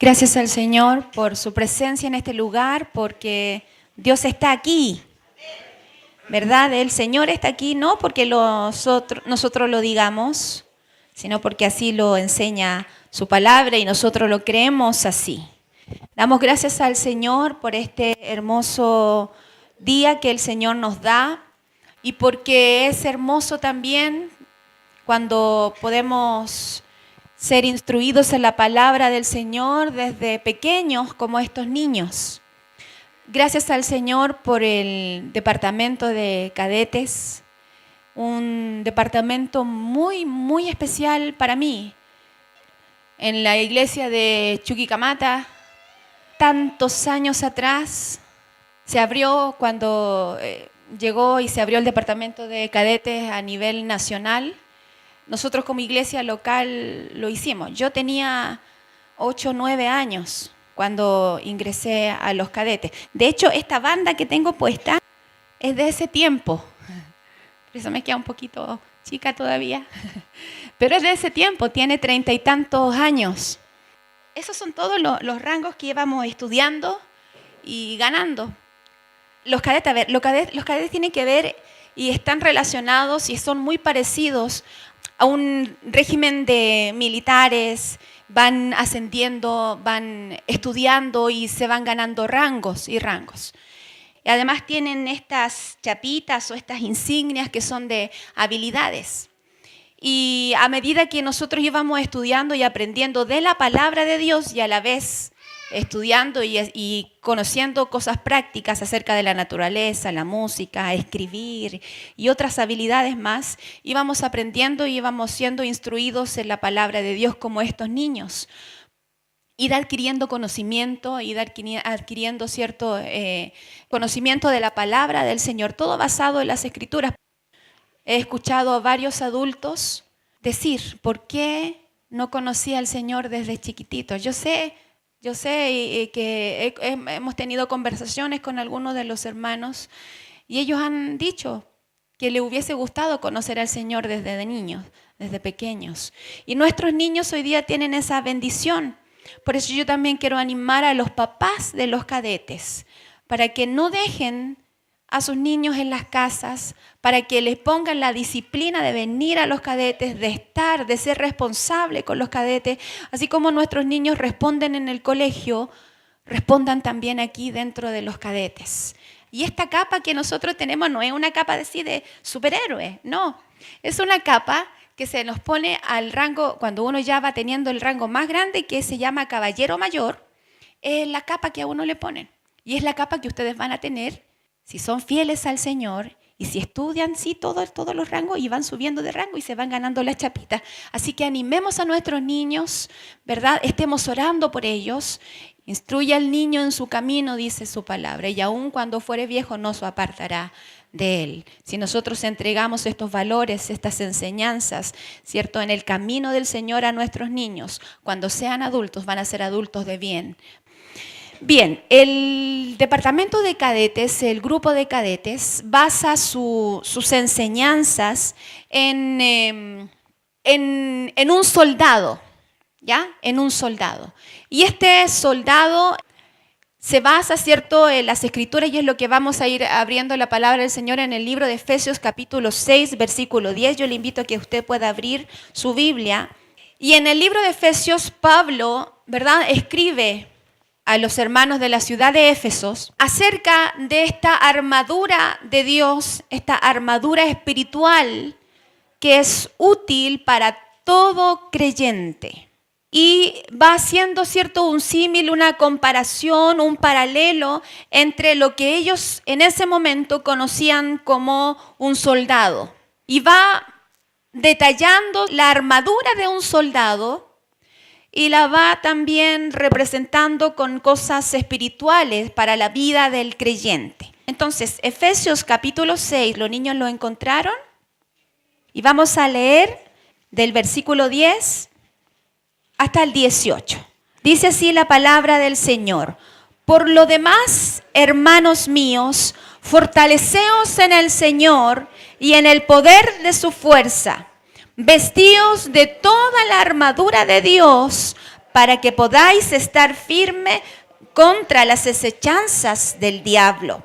Gracias al Señor por su presencia en este lugar, porque Dios está aquí, ¿verdad? El Señor está aquí no porque nosotros lo digamos, sino porque así lo enseña su palabra y nosotros lo creemos así. Damos gracias al Señor por este hermoso día que el Señor nos da y porque es hermoso también cuando podemos ser instruidos en la palabra del Señor desde pequeños como estos niños. Gracias al Señor por el departamento de cadetes, un departamento muy, muy especial para mí. En la iglesia de Chuquicamata, tantos años atrás, se abrió cuando llegó y se abrió el departamento de cadetes a nivel nacional. Nosotros como iglesia local lo hicimos. Yo tenía 8 o 9 años cuando ingresé a los cadetes. De hecho, esta banda que tengo puesta es de ese tiempo. Por eso me queda un poquito chica todavía. Pero es de ese tiempo, tiene 30 y tantos años. Esos son todos los rangos que íbamos estudiando y ganando. Los cadetes, a ver, los cadetes tienen que ver y están relacionados y son muy parecidos a un régimen de militares, van ascendiendo, van estudiando y se van ganando rangos y rangos. Y además tienen estas chapitas o estas insignias que son de habilidades. Y a medida que nosotros íbamos estudiando y aprendiendo de la palabra de Dios y a la vez estudiando y conociendo cosas prácticas acerca de la naturaleza, la música, escribir y otras habilidades más, íbamos aprendiendo y íbamos siendo instruidos en la palabra de Dios como estos niños. Ir adquiriendo conocimiento, ir adquiriendo cierto conocimiento de la palabra del Señor, todo basado en las Escrituras. He escuchado a varios adultos decir, ¿por qué no conocí al Señor desde chiquitito? Yo sé que hemos tenido conversaciones con algunos de los hermanos y ellos han dicho que les hubiese gustado conocer al Señor desde niños, desde pequeños. Y nuestros niños hoy día tienen esa bendición. Por eso yo también quiero animar a los papás de los cadetes para que no dejen a sus niños en las casas, para que les pongan la disciplina de venir a los cadetes, de ser responsable con los cadetes, así como nuestros niños responden en el colegio, respondan también aquí dentro de los cadetes. Y esta capa que nosotros tenemos no es una capa de superhéroe, no, es una capa que se nos pone al rango, cuando uno ya va teniendo el rango más grande, que se llama caballero mayor, es la capa que a uno le ponen. Y es la capa que ustedes van a tener si son fieles al Señor y si estudian todos los rangos y van subiendo de rango y se van ganando las chapitas. Así que animemos a nuestros niños, ¿verdad? Estemos orando por ellos. Instruye al niño en su camino, dice su palabra, y aun cuando fuere viejo no se apartará de él. Si nosotros entregamos estos valores, estas enseñanzas, ¿cierto? En el camino del Señor a nuestros niños, cuando sean adultos van a ser adultos de bien. Bien, el departamento de cadetes, el grupo de cadetes, basa sus enseñanzas en un soldado, ¿ya? En un soldado. Y este soldado se basa, ¿cierto?, en las Escrituras y es lo que vamos a ir abriendo la palabra del Señor en el libro de Efesios capítulo 6, versículo 10. Yo le invito a que usted pueda abrir su Biblia. Y en el libro de Efesios, Pablo, ¿verdad?, escribe a los hermanos de la ciudad de Éfesos acerca de esta armadura de Dios, esta armadura espiritual que es útil para todo creyente. Y va haciendo, ¿cierto?, un símil, una comparación, un paralelo entre lo que ellos en ese momento conocían como un soldado. Y va detallando la armadura de un soldado y la va también representando con cosas espirituales para la vida del creyente. Entonces, Efesios capítulo 6, ¿los niños lo encontraron? Y vamos a leer del versículo 10 hasta el 18. Dice así la palabra del Señor. Por lo demás, hermanos míos, fortaleceos en el Señor y en el poder de su fuerza. Vestíos de toda la armadura de Dios para que podáis estar firme contra las acechanzas del diablo.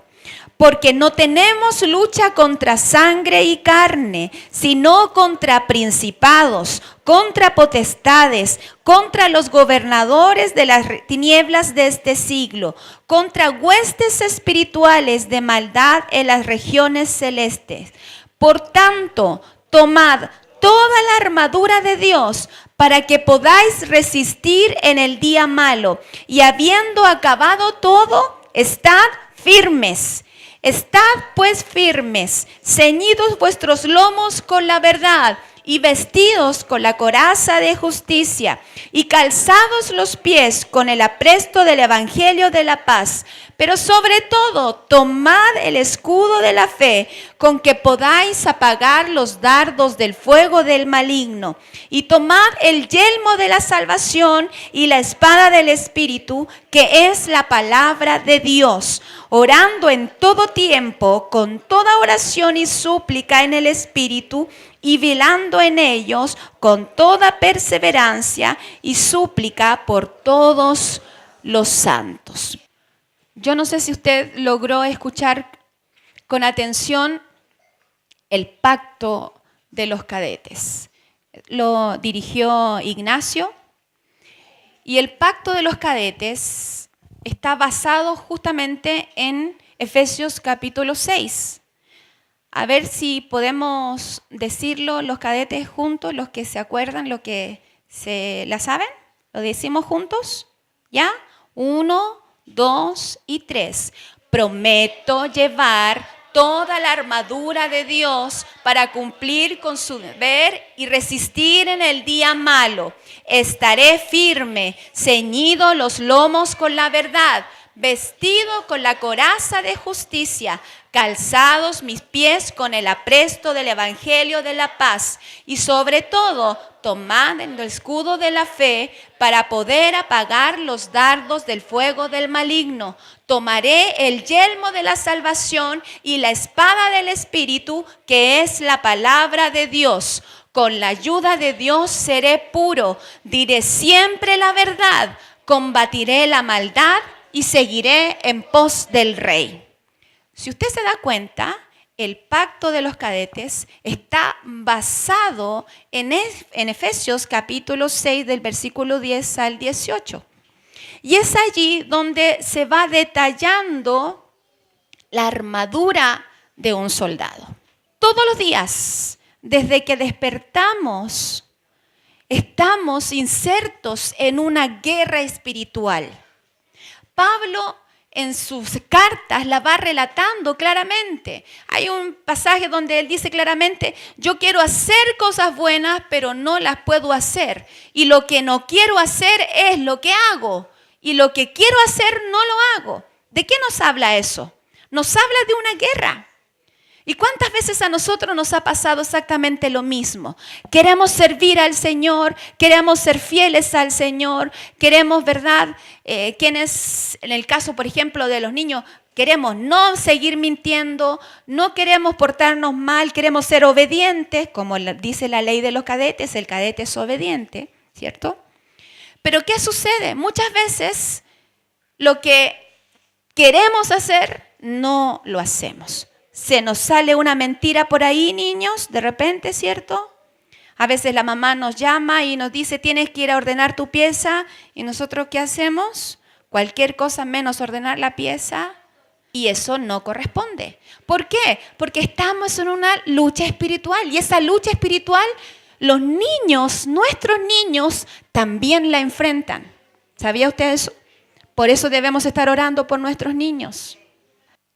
Porque no tenemos lucha contra sangre y carne, sino contra principados, contra potestades, contra los gobernadores de las tinieblas de este siglo, contra huestes espirituales de maldad en las regiones celestes. Por tanto, tomad toda la armadura de Dios para que podáis resistir en el día malo, y habiendo acabado todo, estad firmes. Estad pues firmes, ceñidos vuestros lomos con la verdad y vestidos con la coraza de justicia y calzados los pies con el apresto del evangelio de la paz. Pero sobre todo, tomad el escudo de la fe, con que podáis apagar los dardos del fuego del maligno. Y tomad el yelmo de la salvación y la espada del Espíritu, que es la palabra de Dios, orando en todo tiempo, con toda oración y súplica en el Espíritu, y velando en ellos con toda perseverancia y súplica por todos los santos. Yo no sé si usted logró escuchar con atención el pacto de los cadetes. Lo dirigió Ignacio, y el pacto de los cadetes está basado justamente en Efesios capítulo 6. A ver si podemos decirlo los cadetes juntos, los que se acuerdan, los que se la saben. ¿Lo decimos juntos? ¿Ya? 1, 2 y 3. Prometo llevar toda la armadura de Dios para cumplir con su deber y resistir en el día malo. Estaré firme, ceñido los lomos con la verdad, vestido con la coraza de justicia, calzados mis pies con el apresto del evangelio de la paz, y sobre todo tomad el escudo de la fe para poder apagar los dardos del fuego del maligno. Tomaré el yelmo de la salvación y la espada del Espíritu, que es la palabra de Dios. Con la ayuda de Dios seré puro, diré siempre la verdad, combatiré la maldad y seguiré en pos del Rey. Si usted se da cuenta, el pacto de los cadetes está basado en Efesios capítulo 6 del versículo 10 al 18. Y es allí donde se va detallando la armadura de un soldado. Todos los días, desde que despertamos, estamos insertos en una guerra espiritual. Pablo en sus cartas la va relatando claramente. Hay un pasaje donde él dice claramente: yo quiero hacer cosas buenas, pero no las puedo hacer. Y lo que no quiero hacer es lo que hago. Y lo que quiero hacer no lo hago. ¿De qué nos habla eso? Nos habla de una guerra. ¿Y cuántas veces a nosotros nos ha pasado exactamente lo mismo? Queremos servir al Señor, queremos ser fieles al Señor, queremos, ¿verdad? Quienes, en el caso, por ejemplo, de los niños, queremos no seguir mintiendo, no queremos portarnos mal, queremos ser obedientes, como dice la ley de los cadetes, el cadete es obediente, ¿cierto? Pero ¿qué sucede? Muchas veces lo que queremos hacer no lo hacemos. Se nos sale una mentira por ahí, niños, de repente, ¿cierto? A veces la mamá nos llama y nos dice: tienes que ir a ordenar tu pieza. ¿Y nosotros qué hacemos? Cualquier cosa menos ordenar la pieza. Y eso no corresponde. ¿Por qué? Porque estamos en una lucha espiritual. Y esa lucha espiritual, los niños, nuestros niños, también la enfrentan. ¿Sabía usted eso? Por eso debemos estar orando por nuestros niños.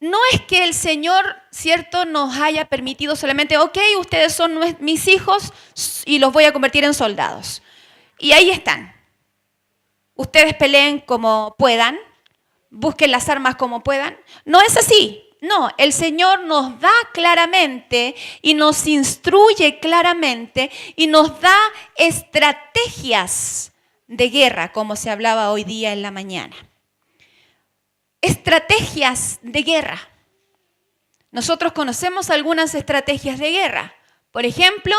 No es que el Señor, ¿cierto?, nos haya permitido solamente: ok, ustedes son mis hijos y los voy a convertir en soldados. Y ahí están. Ustedes peleen como puedan, busquen las armas como puedan. No es así. No, el Señor nos da claramente y nos instruye claramente y nos da estrategias de guerra, como se hablaba hoy día en la mañana. Estrategias de guerra. Nosotros conocemos algunas estrategias de guerra. Por ejemplo,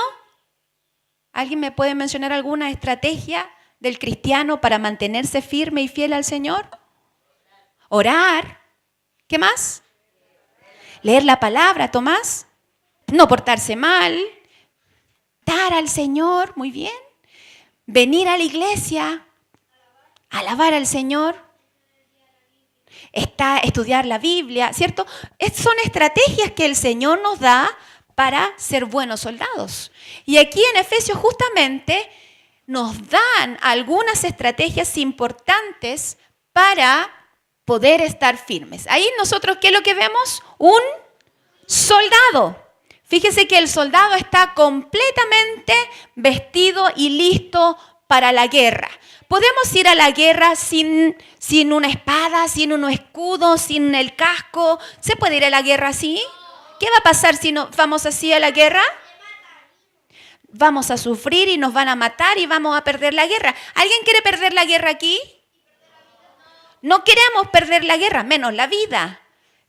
¿alguien me puede mencionar alguna estrategia del cristiano para mantenerse firme y fiel al Señor? Orar. ¿Qué más? Leer la palabra, Tomás. No portarse mal. Dar al Señor, muy bien. Venir a la iglesia. Alabar al Señor. Estudiar la Biblia, ¿cierto? Son estrategias que el Señor nos da para ser buenos soldados. Y aquí en Efesios justamente nos dan algunas estrategias importantes para poder estar firmes. Ahí nosotros, ¿qué es lo que vemos? Un soldado. Fíjese que el soldado está completamente vestido y listo para la guerra. ¿Podemos ir a la guerra sin una espada, sin un escudo, sin el casco? ¿Se puede ir a la guerra así? ¿Qué va a pasar si no vamos así a la guerra? Vamos a sufrir y nos van a matar y vamos a perder la guerra. ¿Alguien quiere perder la guerra aquí? No queremos perder la guerra, menos la vida.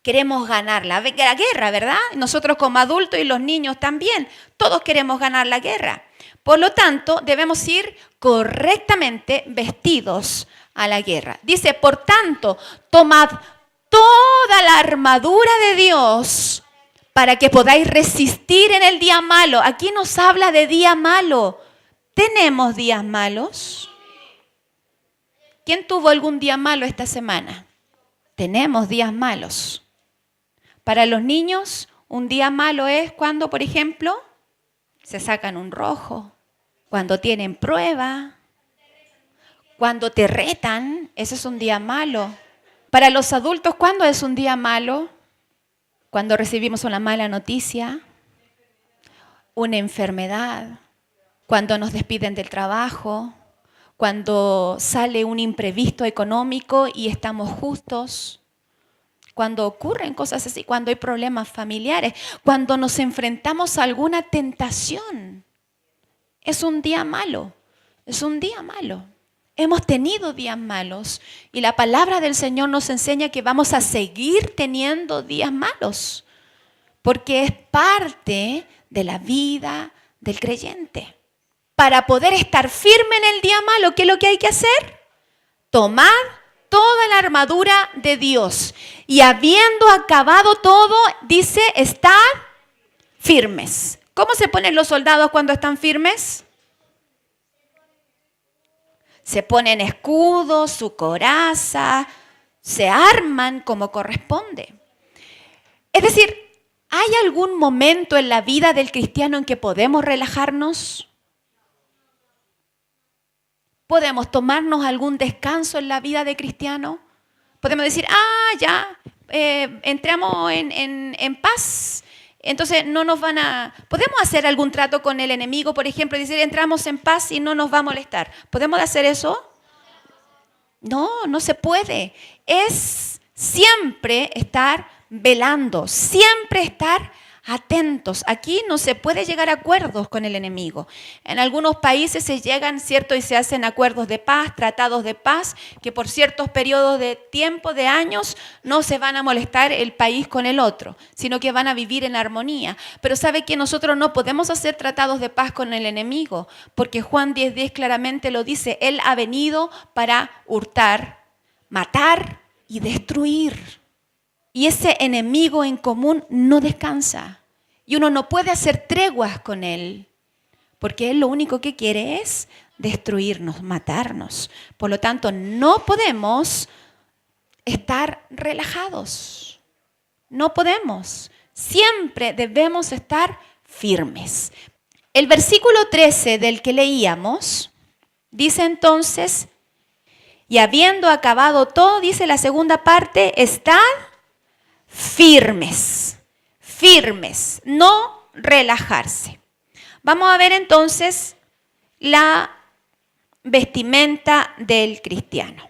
Queremos ganar la guerra, ¿verdad? Nosotros como adultos y los niños también. Todos queremos ganar la guerra. Por lo tanto, debemos ir correctamente vestidos a la guerra. Dice, por tanto, tomad toda la armadura de Dios para que podáis resistir en el día malo. Aquí nos habla de día malo. ¿Tenemos días malos? ¿Quién tuvo algún día malo esta semana? Tenemos días malos. Para los niños, un día malo es cuando, por ejemplo, se sacan un rojo, cuando tienen prueba, cuando te retan, ese es un día malo. Para los adultos, ¿cuándo es un día malo? Cuando recibimos una mala noticia, una enfermedad, cuando nos despiden del trabajo, cuando sale un imprevisto económico y estamos justos, cuando ocurren cosas así, cuando hay problemas familiares, cuando nos enfrentamos a alguna tentación. Es un día malo, es un día malo. Hemos tenido días malos y la palabra del Señor nos enseña que vamos a seguir teniendo días malos, porque es parte de la vida del creyente. Para poder estar firme en el día malo, ¿qué es lo que hay que hacer? Tomar toda la armadura de Dios. Y habiendo acabado todo, dice, estad firmes. ¿Cómo se ponen los soldados cuando están firmes? Se ponen escudos, su coraza, se arman como corresponde. Es decir, ¿hay algún momento en la vida del cristiano en que podemos relajarnos? ¿Podemos tomarnos algún descanso en la vida de cristiano? Podemos decir, ya, entramos en paz, entonces no nos van a... ¿Podemos hacer algún trato con el enemigo, por ejemplo, y decir, entramos en paz y no nos va a molestar? ¿Podemos hacer eso? No, no se puede. Es siempre estar velando, siempre estar atentos. Aquí no se puede llegar a acuerdos con el enemigo. En algunos países se llegan, ¿cierto? Y se hacen acuerdos de paz, tratados de paz, que por ciertos periodos de tiempo, de años, no se van a molestar el país con el otro, sino que van a vivir en armonía. Pero ¿sabe que nosotros no podemos hacer tratados de paz con el enemigo? Porque Juan 10:10 claramente lo dice, Él ha venido para hurtar, matar y destruir. Y ese enemigo en común no descansa. Y uno no puede hacer treguas con él. Porque él lo único que quiere es destruirnos, matarnos. Por lo tanto, no podemos estar relajados. No podemos. Siempre debemos estar firmes. El versículo 13 del que leíamos dice entonces, y habiendo acabado todo, dice la segunda parte, estad firmes, firmes, no relajarse. Vamos a ver entonces la vestimenta del cristiano.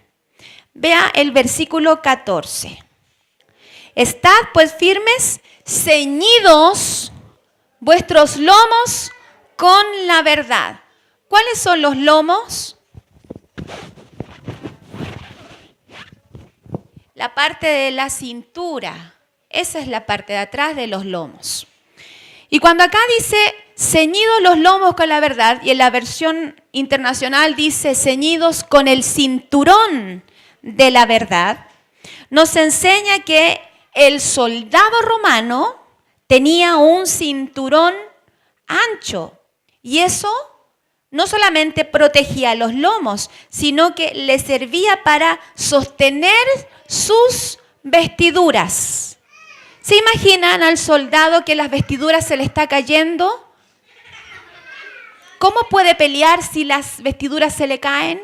Vea el versículo 14. Estad pues firmes, ceñidos vuestros lomos con la verdad. ¿Cuáles son los lomos? La parte de la cintura, esa es la parte de atrás de los lomos. Y cuando acá dice ceñidos los lomos con la verdad, y en la versión internacional dice ceñidos con el cinturón de la verdad, nos enseña que el soldado romano tenía un cinturón ancho, y eso no solamente protegía los lomos, sino que le servía para sostener sus vestiduras. ¿Se imaginan al soldado que las vestiduras se le está cayendo? ¿Cómo puede pelear si las vestiduras se le caen?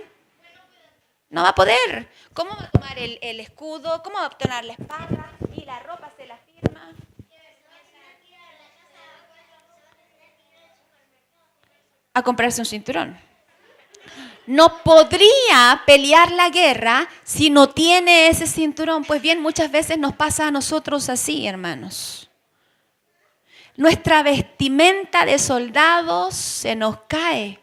No va a poder. ¿Cómo va a tomar el escudo? ¿Cómo va a tomar la espada? Y la ropa se la firma. A comprarse un cinturón. No podría pelear la guerra si no tiene ese cinturón. Pues bien, muchas veces nos pasa a nosotros así, hermanos. Nuestra vestimenta de soldados se nos cae.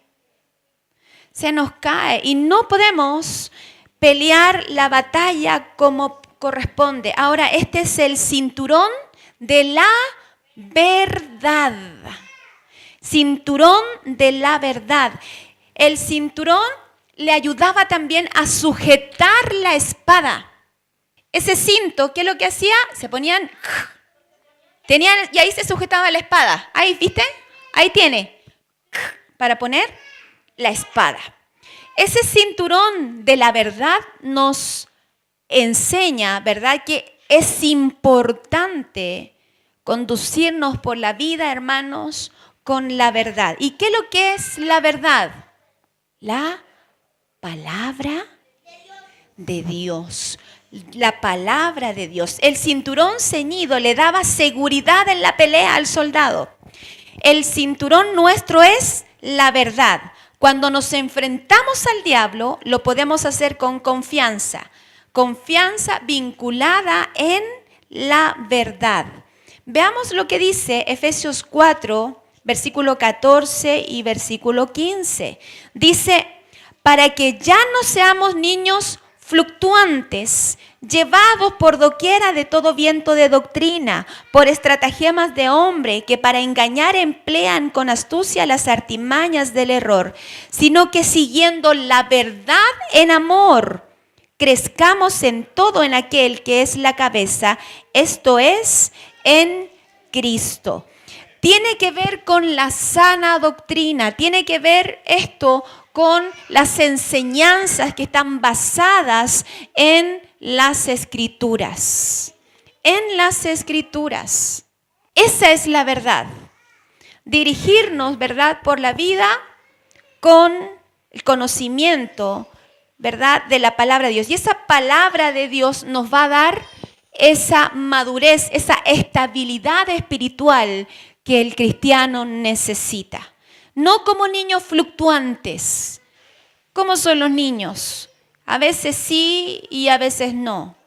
Se nos cae y no podemos pelear la batalla como corresponde. Ahora, este es el cinturón de la verdad. Cinturón de la verdad. El cinturón le ayudaba también a sujetar la espada. Ese cinto, ¿qué es lo que hacía? Se ponían, y ahí se sujetaba la espada. Ahí, ¿viste? Ahí tiene, para poner la espada. Ese cinturón de la verdad nos enseña, ¿verdad?, que es importante conducirnos por la vida, hermanos, con la verdad. ¿Y qué es lo que es la verdad? La palabra de Dios. La palabra de Dios. El cinturón ceñido le daba seguridad en la pelea al soldado. El cinturón nuestro es la verdad. Cuando nos enfrentamos al diablo, lo podemos hacer con confianza. Confianza vinculada en la verdad. Veamos lo que dice Efesios 4, versículo 14 y versículo 15. Dice, para que ya no seamos niños fluctuantes, llevados por doquiera de todo viento de doctrina, por estratagemas de hombre que para engañar emplean con astucia las artimañas del error, sino que siguiendo la verdad en amor, crezcamos en todo en aquel que es la cabeza, esto es, en Cristo. Tiene que ver con la sana doctrina, tiene que ver esto con las enseñanzas que están basadas en las Escrituras. En las Escrituras. Esa es la verdad. Dirigirnos, ¿verdad?, por la vida con el conocimiento, ¿verdad?, de la palabra de Dios. Y esa palabra de Dios nos va a dar esa madurez, esa estabilidad espiritual que el cristiano necesita. No como niños fluctuantes. ¿Cómo son los niños? A veces sí y a veces no.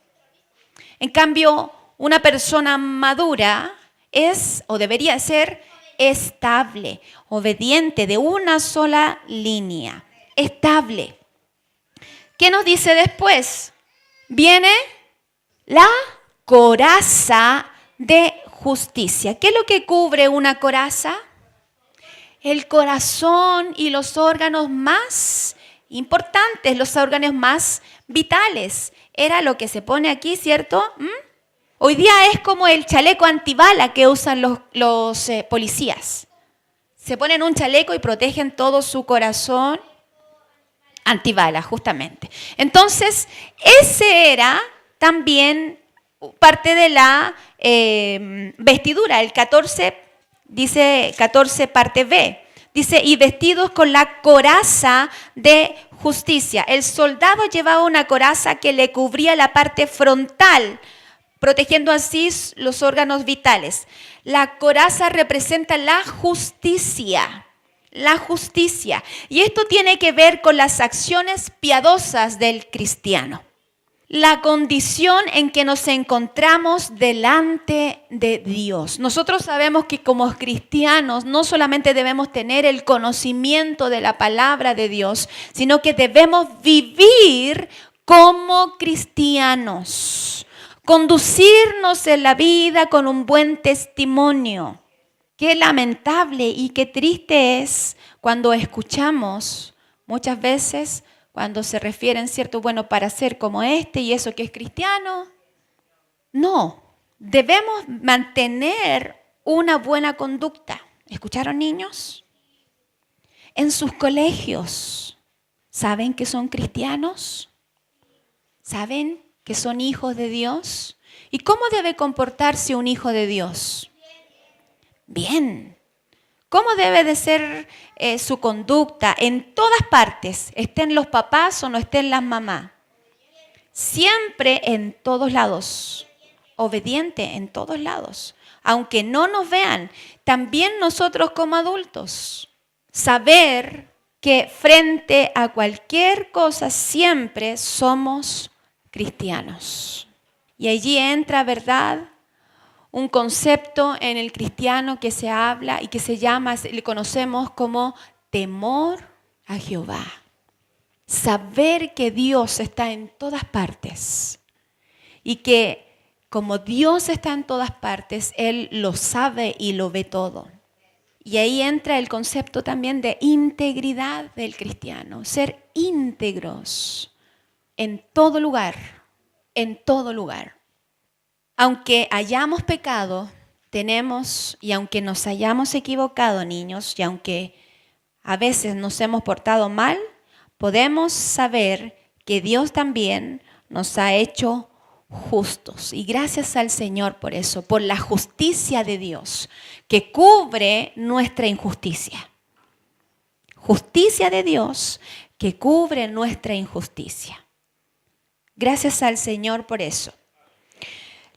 En cambio, una persona madura es o debería ser estable, obediente, de una sola línea. Estable. ¿Qué nos dice después? Viene la coraza de justicia. ¿Qué es lo que cubre una coraza? El corazón y los órganos más importantes, los órganos más vitales. Era lo que se pone aquí, ¿cierto? Hoy día es como el chaleco antibala que usan los policías. Se ponen un chaleco y protegen todo su corazón. Antibala, justamente. Entonces, ese era también parte de la vestidura. El 14 dice 14 parte B, dice, y vestidos con la coraza de justicia. El soldado llevaba una coraza que le cubría la parte frontal, protegiendo así los órganos vitales. La coraza representa la justicia. La justicia. Y esto tiene que ver con las acciones piadosas del cristiano. La condición en que nos encontramos delante de Dios. Nosotros sabemos que como cristianos no solamente debemos tener el conocimiento de la palabra de Dios, sino que debemos vivir como cristianos, conducirnos en la vida con un buen testimonio. Qué lamentable y qué triste es cuando escuchamos muchas veces cuando se refieren, ¿cierto? Bueno, para ser como este y eso que es cristiano. No, debemos mantener una buena conducta. ¿Escucharon, niños? En sus colegios, ¿saben que son cristianos? ¿Saben que son hijos de Dios? ¿Y cómo debe comportarse un hijo de Dios? Bien. ¿Cómo debe de ser su conducta en todas partes? Estén los papás o no estén las mamás. Siempre en todos lados. Obediente en todos lados. Aunque no nos vean, también nosotros como adultos. Saber que frente a cualquier cosa siempre somos cristianos. Y allí entra, ¿verdad?, un concepto en el cristiano que se habla y que se llama, le conocemos como temor a Jehová. Saber que Dios está en todas partes y que como Dios está en todas partes, Él lo sabe y lo ve todo. Y ahí entra el concepto también de integridad del cristiano, ser íntegros en todo lugar, en todo lugar. Aunque hayamos pecado, y aunque nos hayamos equivocado, niños, y aunque a veces nos hemos portado mal, podemos saber que Dios también nos ha hecho justos. Y gracias al Señor por eso, por la justicia de Dios, que cubre nuestra injusticia. Justicia de Dios que cubre nuestra injusticia. Gracias al Señor por eso.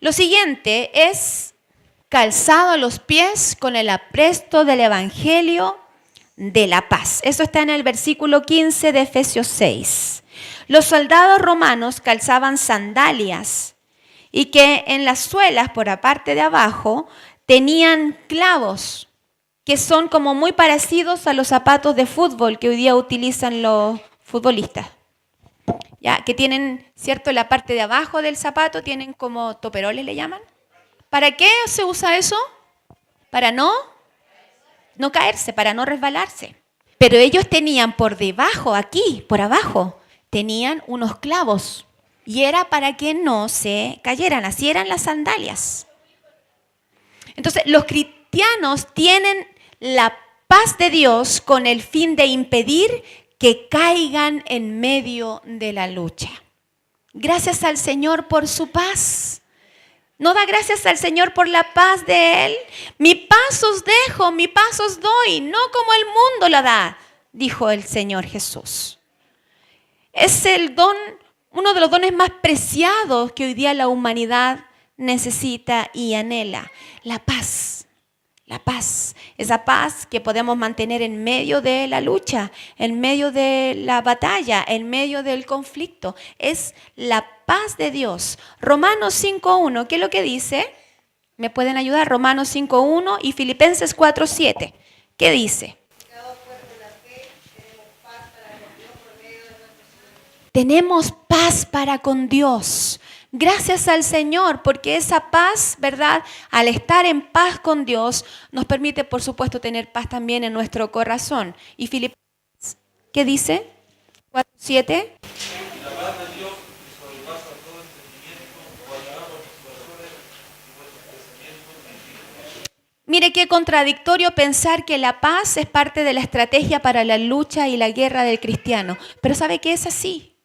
Lo siguiente es calzado a los pies con el apresto del Evangelio de la paz. Eso está en el versículo 15 de Efesios 6. Los soldados romanos calzaban sandalias y que en las suelas, por la parte de abajo, tenían clavos que son como muy parecidos a los zapatos de fútbol que hoy día utilizan los futbolistas. Ya, que tienen, ¿cierto? En la parte de abajo del zapato tienen como toperoles, le llaman. ¿Para qué se usa eso? Para no caerse, para no resbalarse. Pero ellos tenían por debajo, aquí, por abajo, tenían unos clavos. Y era para que no se cayeran. Así eran las sandalias. Entonces, los cristianos tienen la paz de Dios con el fin de impedir que caigan en medio de la lucha. Gracias al Señor por su paz. ¿No da gracias al Señor por la paz de Él? Mi paz os dejo, mi paz os doy, no como el mundo la da, dijo el Señor Jesús. Es el don, uno de los dones más preciados que hoy día la humanidad necesita y anhela. La paz. La paz, esa paz que podemos mantener en medio de la lucha, en medio de la batalla, en medio del conflicto. Es la paz de Dios. Romanos 5.1, ¿qué es lo que dice? ¿Me pueden ayudar? Romanos 5.1 y Filipenses 4.7. ¿Qué dice? Tenemos paz para con Dios. Gracias al Señor, porque esa paz, ¿verdad? Al estar en paz con Dios, nos permite, por supuesto, tener paz también en nuestro corazón. Y Filipenses, ¿qué dice? 4:7. Mire qué contradictorio pensar que la paz es parte de la estrategia para la lucha y la guerra del cristiano. Pero ¿sabe qué es así?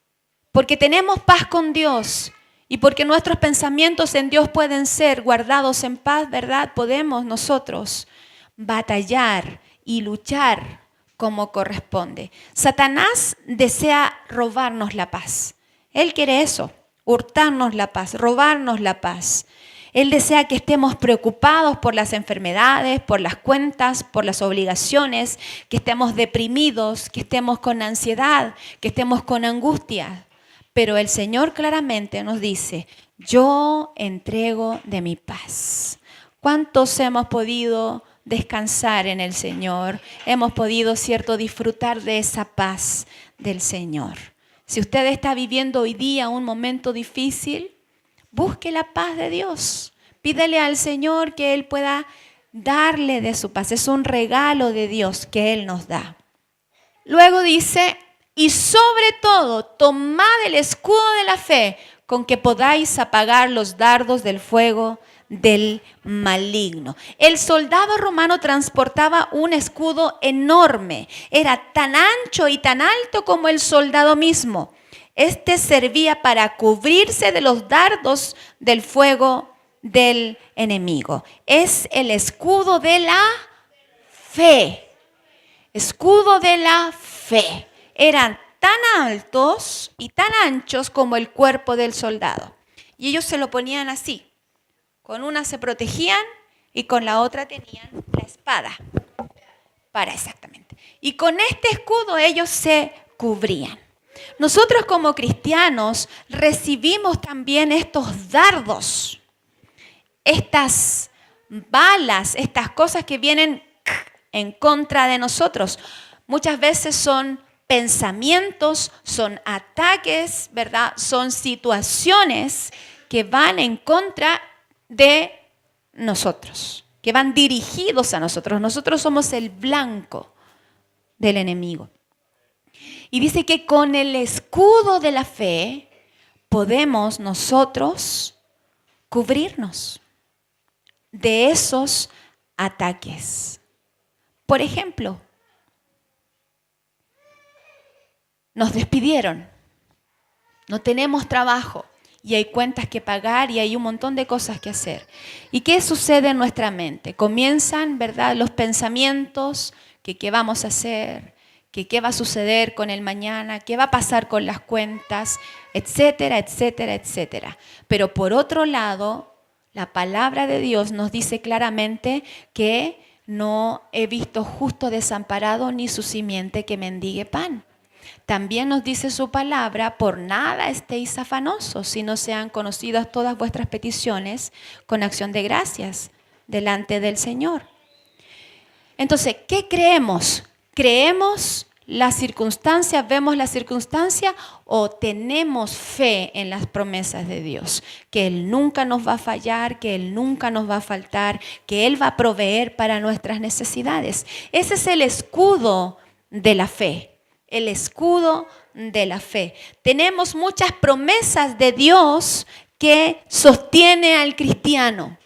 Porque tenemos paz con Dios. Y porque nuestros pensamientos en Dios pueden ser guardados en paz, ¿verdad? Podemos nosotros batallar y luchar como corresponde. Satanás desea robarnos la paz. Él quiere eso, hurtarnos la paz, robarnos la paz. Él desea que estemos preocupados por las enfermedades, por las cuentas, por las obligaciones, que estemos deprimidos, que estemos con ansiedad, que estemos con angustia. Pero el Señor claramente nos dice, yo entrego de mi paz. ¿Cuántos hemos podido descansar en el Señor? Hemos podido, ¿cierto?, disfrutar de esa paz del Señor. Si usted está viviendo hoy día un momento difícil, busque la paz de Dios. Pídele al Señor que Él pueda darle de su paz. Es un regalo de Dios que Él nos da. Luego dice, y sobre todo, tomad el escudo de la fe, con que podáis apagar los dardos del fuego del maligno. El soldado romano transportaba un escudo enorme. Era tan ancho y tan alto como el soldado mismo. Este servía para cubrirse de los dardos del fuego del enemigo. Es el escudo de la fe. Escudo de la fe. Eran tan altos y tan anchos como el cuerpo del soldado. Y ellos se lo ponían así. Con una se protegían y con la otra tenían la espada. Exactamente. Y con este escudo ellos se cubrían. Nosotros como cristianos recibimos también estos dardos, estas balas, estas cosas que vienen en contra de nosotros. Muchas veces son pensamientos, son ataques, ¿verdad? Son situaciones que van en contra de nosotros, que van dirigidos a nosotros. Nosotros somos el blanco del enemigo. Y dice que con el escudo de la fe podemos nosotros cubrirnos de esos ataques. Por ejemplo, nos despidieron, no tenemos trabajo y hay cuentas que pagar y hay un montón de cosas que hacer. ¿Y qué sucede en nuestra mente? Comienzan, ¿verdad?, los pensamientos, que qué vamos a hacer, que qué va a suceder con el mañana, qué va a pasar con las cuentas, etcétera, etcétera, etcétera. Pero por otro lado, la palabra de Dios nos dice claramente que no he visto justo desamparado ni su simiente que mendigue pan. También nos dice su palabra, por nada estéis afanosos, sino sean conocidas todas vuestras peticiones con acción de gracias delante del Señor. Entonces, ¿qué creemos? ¿Creemos las circunstancias, vemos las circunstancias o tenemos fe en las promesas de Dios? Que Él nunca nos va a fallar, que Él nunca nos va a faltar, que Él va a proveer para nuestras necesidades. Ese es el escudo de la fe. El escudo de la fe. Tenemos muchas promesas de Dios que sostiene al cristiano.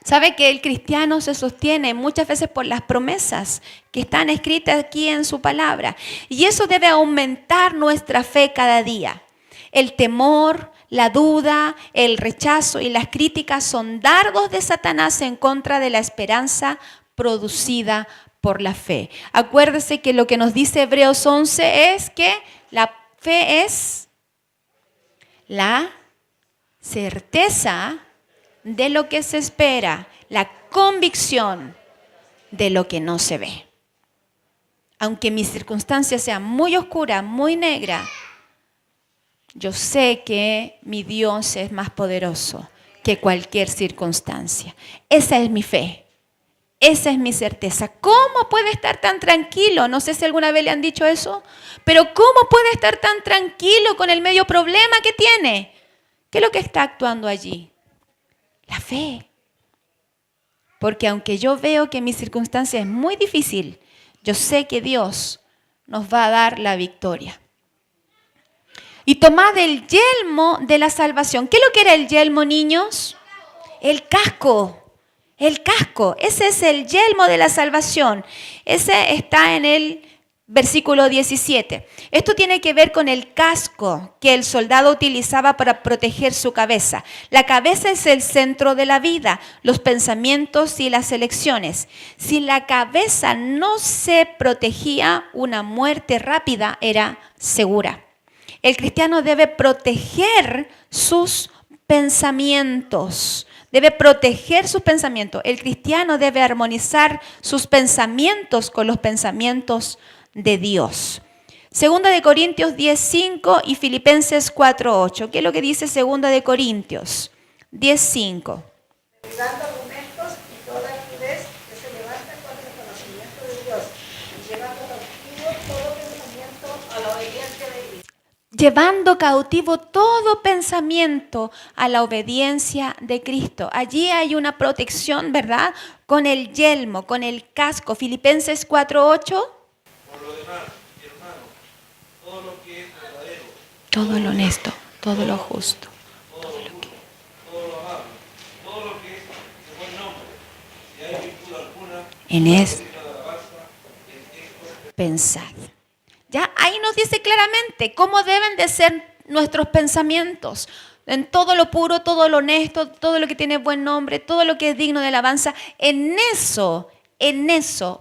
¿Sabe que el cristiano se sostiene muchas veces por las promesas que están escritas aquí en su palabra? Y eso debe aumentar nuestra fe cada día. El temor, la duda, el rechazo y las críticas son dardos de Satanás en contra de la esperanza producida por la fe. Acuérdese que lo que nos dice Hebreos 11 es que la fe es la certeza de lo que se espera, la convicción de lo que no se ve. Aunque mis circunstancias sean muy oscuras, muy negras, yo sé que mi Dios es más poderoso que cualquier circunstancia. Esa es mi fe. Esa es mi certeza. ¿Cómo puede estar tan tranquilo? No sé si alguna vez le han dicho eso, pero ¿cómo puede estar tan tranquilo con el medio problema que tiene? ¿Qué es lo que está actuando allí? La fe. Porque aunque yo veo que mi circunstancia es muy difícil, yo sé que Dios nos va a dar la victoria. Y tomad el yelmo de la salvación. ¿Qué es lo que era el yelmo, niños? El casco. El casco, ese es el yelmo de la salvación. Ese está en el versículo 17. Esto tiene que ver con el casco que el soldado utilizaba para proteger su cabeza. La cabeza es el centro de la vida, los pensamientos y las elecciones. Si la cabeza no se protegía, una muerte rápida era segura. El cristiano debe proteger sus pensamientos. Debe proteger sus pensamientos. El cristiano debe armonizar sus pensamientos con los pensamientos de Dios. Segunda de Corintios 10:5 y Filipenses 4:8. ¿Qué es lo que dice Segunda de Corintios 10:5? Dando argumentos y toda altivez que se levanta contra el conocimiento de Dios, y llevando cautivo todo pensamiento a la obediencia de Cristo. llevando cautivo todo pensamiento a la obediencia de Cristo. Allí hay una protección, ¿verdad? Con el yelmo, con el casco. Filipenses 4:8. Por lo demás, hermanos, todo lo que es verdadero, Todo lo honesto, todo lo justo. todo lo amable, todo lo que es de buen nombre, si hay virtud alguna, En esto digna de alabanza, en esto pensad. Ya ahí nos dice claramente cómo deben de ser nuestros pensamientos. En todo lo puro, todo lo honesto, todo lo que tiene buen nombre, todo lo que es digno de alabanza. En eso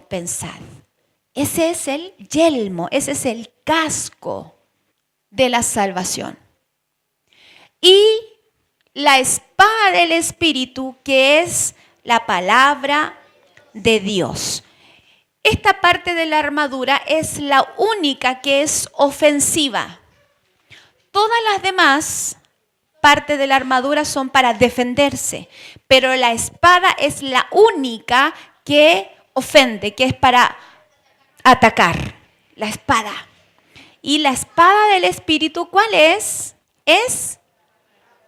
pensad. Ese es el yelmo, ese es el casco de la salvación. Y la espada del Espíritu, que es la palabra de Dios. Esta parte de la armadura es la única que es ofensiva. Todas las demás partes de la armadura son para defenderse, pero la espada es la única que ofende, que es para atacar. La espada. Y la espada del Espíritu, ¿cuál es? Es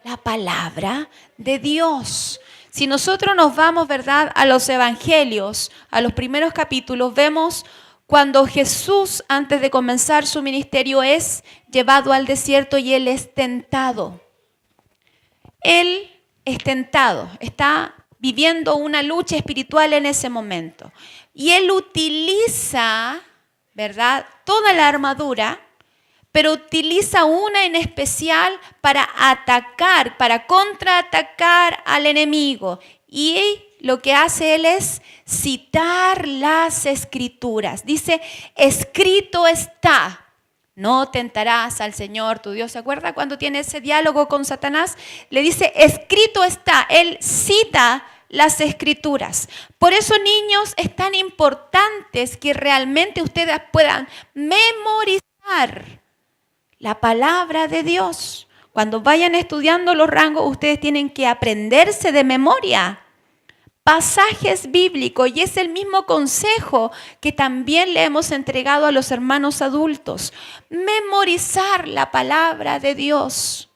la palabra de Dios. Si nosotros nos vamos, ¿verdad?, a los evangelios, a los primeros capítulos, vemos cuando Jesús, antes de comenzar su ministerio, es llevado al desierto y Él es tentado. Él es tentado, está viviendo una lucha espiritual en ese momento. Y Él utiliza, ¿verdad?, toda la armadura, pero utiliza una en especial para atacar, para contraatacar al enemigo. Y lo que hace él es citar las escrituras. Dice, escrito está, no tentarás al Señor tu Dios. ¿Se acuerda cuando tiene ese diálogo con Satanás? Le dice, escrito está. Él cita las escrituras. Por eso, niños, es tan importante que realmente ustedes puedan memorizar la palabra de Dios. Cuando vayan estudiando los rangos, ustedes tienen que aprenderse de memoria pasajes bíblicos, y es el mismo consejo que también le hemos entregado a los hermanos adultos. Memorizar la palabra de Dios.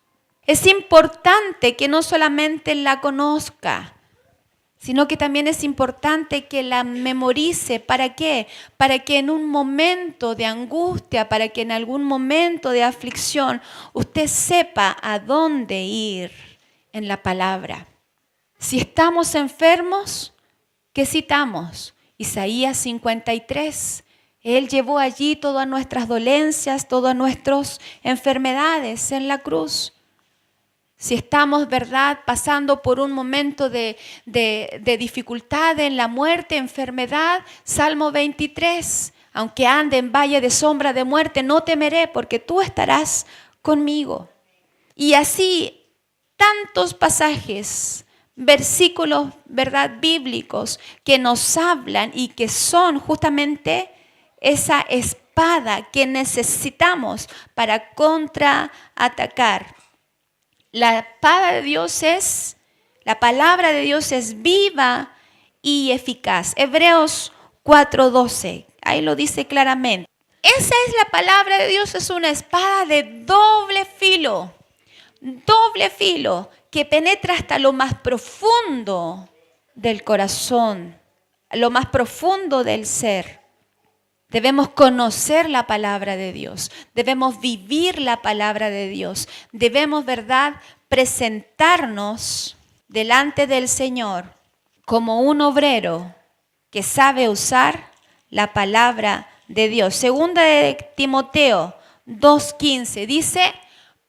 Es importante que no solamente la conozca, sino que también es importante que la memorice. ¿Para qué? Para que en un momento de angustia, para que en algún momento de aflicción, usted sepa a dónde ir en la palabra. Si estamos enfermos, ¿qué citamos? Isaías 53. Él llevó allí todas nuestras dolencias, todas nuestras enfermedades en la cruz. Si estamos, ¿verdad?, pasando por un momento de dificultad en la muerte, enfermedad, Salmo 23. Aunque ande en valle de sombra de muerte, no temeré porque tú estarás conmigo. Y así, tantos pasajes, versículos, ¿verdad?, bíblicos que nos hablan y que son justamente esa espada que necesitamos para contraatacar. La espada de Dios es, la palabra de Dios es viva y eficaz. Hebreos 4:12, ahí lo dice claramente. Esa es la palabra de Dios, es una espada de doble filo, que penetra hasta lo más profundo del corazón, lo más profundo del ser. Debemos conocer la palabra de Dios, debemos vivir la palabra de Dios, debemos, ¿verdad?, presentarnos delante del Señor como un obrero que sabe usar la palabra de Dios. Segunda de Timoteo 2:15 dice,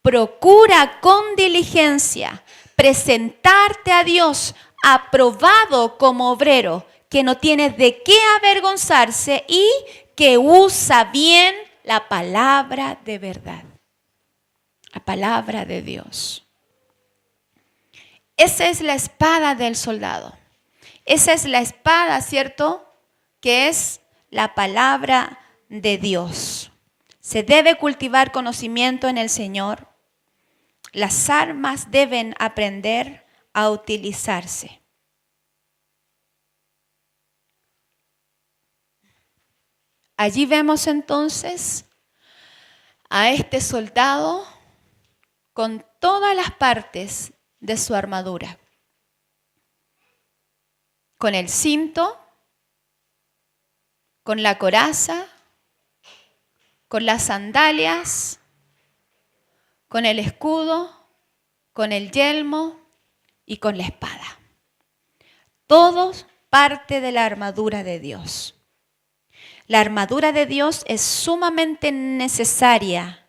procura con diligencia presentarte a Dios aprobado como obrero, que no tiene de qué avergonzarse y que usa bien la palabra de verdad, la palabra de Dios. Esa es la espada del soldado. Esa es la espada, ¿cierto?, que es la palabra de Dios. Se debe cultivar conocimiento en el Señor. Las armas deben aprender a utilizarse. Allí vemos entonces a este soldado con todas las partes de su armadura. Con el cinto, con la coraza, con las sandalias, con el escudo, con el yelmo y con la espada. Todos parte de la armadura de Dios. La armadura de Dios es sumamente necesaria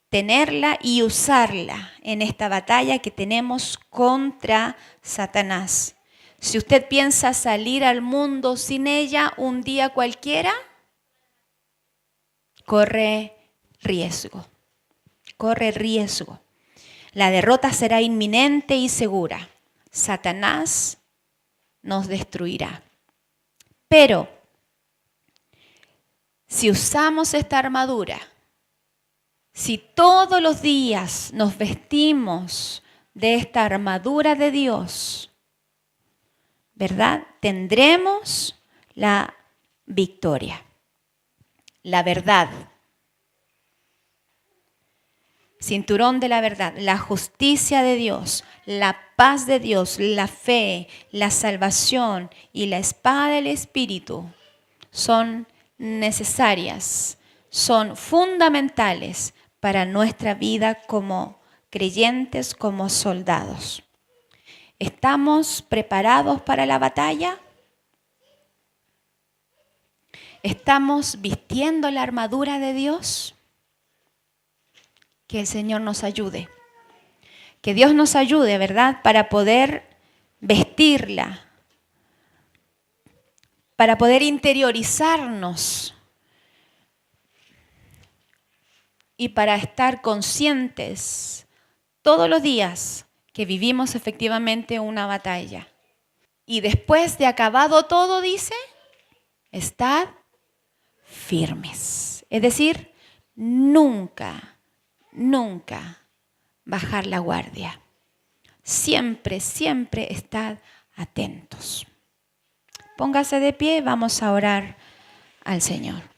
tenerla y usarla en esta batalla que tenemos contra Satanás. Si usted piensa salir al mundo sin ella un día cualquiera, corre riesgo. Corre riesgo. La derrota será inminente y segura. Satanás nos destruirá. Pero si usamos esta armadura, si todos los días nos vestimos de esta armadura de Dios, ¿verdad? Tendremos la victoria, la verdad. Cinturón de la verdad, la justicia de Dios, la paz de Dios, la fe, la salvación y la espada del Espíritu son necesarias, son fundamentales para nuestra vida como creyentes, como soldados. ¿Estamos preparados para la batalla? ¿Estamos vistiendo la armadura de Dios? Que el Señor nos ayude. Que Dios nos ayude, ¿verdad? Para poder vestirla. Para poder interiorizarnos. Y para estar conscientes todos los días que vivimos efectivamente una batalla. Y después de acabado todo, dice, estad firmes. Es decir, nunca bajar la guardia. Siempre estad atentos. Póngase de pie, vamos a orar al Señor.